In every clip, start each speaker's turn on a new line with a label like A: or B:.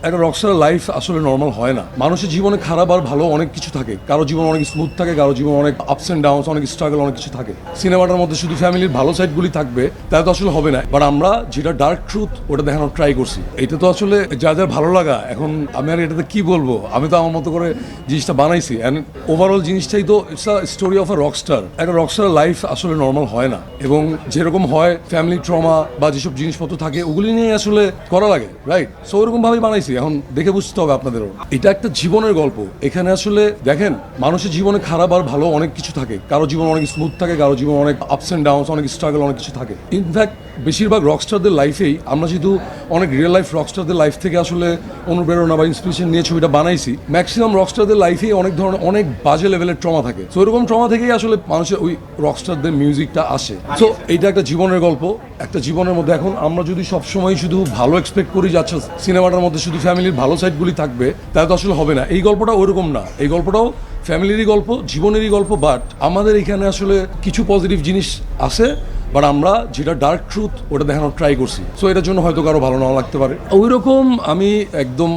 A: একটা Rockstar life আসলে normal হয় না। মানুষের জীবনে খারাপ আর ভালো অনেক কিছু থাকে। কারো জীবন অনেক স্মুথ থাকে, কারো জীবন অনেক আপস অ্যান্ড ডাউনস, অনেক স্ট্রাগল, অনেক কিছু থাকে। সিনেমাটার মধ্যে শুধু ফ্যামিলির ভালো সাইডগুলি থাকবে তাই তো আসলে হবে না। বাট আমরা যেটা ডার্ক ট্রুথ ওটা দেখানোর ট্রাই করছি। এটা তো আসলে যাদের ভালো লাগা, এখন আমি আর এটাতে কি বলবো, আমি তো আমার মতো করে জিনিসটা বানাইছি। অ্যান্ড ওভারঅল জিনিসটাই তো it's a story of a Rockstar. একটা রকস্টার লাইফ আসলে নর্মাল হয় না, এবং যেরকম হয় ফ্যামিলি ট্রমা বা যেসব জিনিসপত্র থাকে ওগুলি নিয়ে আসলে করা লাগে, রাইট? সো ওরকম ভাবেই বানাইছি। এখন দেখে বুঝতে হবে আপনাদেরও, এটা একটা জীবনের গল্প। এখানে আসলে দেখেন, মানুষের জীবনে খারাপ আর ভালো অনেক কিছু থাকে। কারো জীবন অনেক স্মুথ থাকে, কারো জীবন অনেক আপস অ্যান্ড ডাউনস, অনেক স্ট্রাগল, অনেক কিছু থাকে। ইনফ্যাক্ট বেশিরভাগ রকস্টারদের লাইফেই আমরা যেহেতু অনেক রিয়েল লাইফ রকস্টারদের লাইফ থেকে আসলে অনুপ্রেরণা বা ইন্সপিরেশন নিয়ে ছবিটা বানাইছি, ম্যাক্সিমাম রকস্টারদের লাইফেই অনেক ধরনের অনেক বাজে লেভেলের ট্রমা থাকে। তো এরকম ট্রমা থেকেই আসলে মানুষের ওই রকস্টারদের মিউজিকটা আসে। তো এইটা একটা জীবনের গল্প। একটা জীবনের মধ্যে এখন আমরা যদি সবসময় শুধু ভালো এক্সপেক্ট করি যে আচ্ছা সিনেমাটার মধ্যে শুধু ফ্যামিলির ভালো সাইডগুলি থাকবে, তাহলে তো আসলে হবে না। এই গল্পটা ওইরকম না। এই গল্পটাও ফ্যামিলিরই গল্প, জীবনেরই গল্প। বাট আমাদের এখানে আসলে কিছু পজিটিভ জিনিস আছে, বাট আমরা যেটা ডার্ক ট্রুথ ওটা দেখানোর ট্রাই করছি। সো এটার জন্য হয়তো কারো ভালো নাও লাগতে পারে। ওই রকম আমি একদম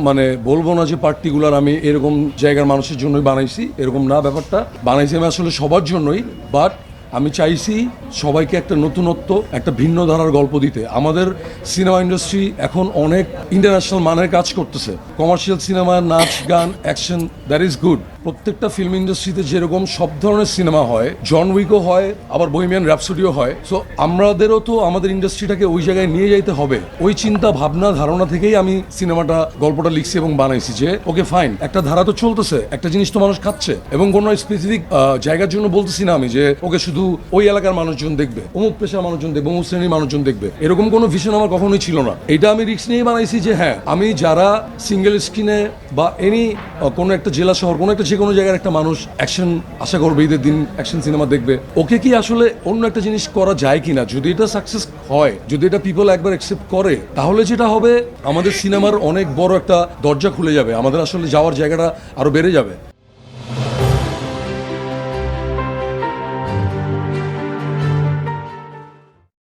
A: বলবো না যে পার্টিকুলার আমি এরকম জায়গার মানুষের জন্যই বানাইছি, এরকম না ব্যাপারটা। বানাইছি আমি আসলে সবার জন্যই। বাট আমি চাইছি সবাইকে একটা নতুনত্ব, একটা ভিন্ন ধারার গল্প দিতে। আমাদের সিনেমা ইন্ডাস্ট্রি এখন অনেক ইন্টারন্যাশনাল মানের কাজ করতেছে। কমার্শিয়াল সিনেমা, নাচ, গান, অ্যাকশন, দ্যাট ইজ গুড। প্রত্যেকটা ফিল্ম ইন্ডাস্ট্রিতে যেরকম সব ধরনের সিনেমা হয়, জন উইকও হয়, আবার বহিমিয়ান র্যাপসোডিও হয়। সো আমাদেরও তো আমাদের ইন্ডাস্ট্রিটাকে ওই জায়গায় নিয়ে যাইতে হবে। ওই চিন্তা ভাবনা ধারণা থেকেই আমি সিনেমাটা, গল্পটা লিখছি এবং বানাইছি যে ওকে ফাইন, একটা ধারা তো চলতেছে, একটা জিনিস তো মানুষ খাচ্ছে, এবং কোনো স্পেসিফিক জায়গার জন্য বলতেছি না আমি যে ওকে শুধু ওই এলাকার মানুষজন দেখবে, অমুক পেশার মানুষজন দেখবে, অমুক শ্রেণীর মানুষজন দেখবে, এরকম কোনো ভিশন আমার কখনোই ছিল না। এটা আমি রিস্ক নিয়ে বানাইছি যে হ্যাঁ, আমি যারা সিঙ্গেল স্ক্রিনে বা এনি কোনো একটা জেলা শহর, কোনো একটা যে কোনো জায়গার একটা মানুষ অ্যাকশন আশা করবে, ঈদের দিন অ্যাকশন সিনেমা দেখবে, ওকে কি আসলে অন্য একটা জিনিস করা যায় কিনা। যদি এটা সাকসেস হয়, যদি এটা পিপল একবার অ্যাকসেপ্ট করে, তাহলে যেটা হবে আমাদের সিনেমার অনেক বড় একটা দরজা খুলে যাবে, আমাদের আসলে যাওয়ার জায়গাটা আরো বেড়ে যাবে।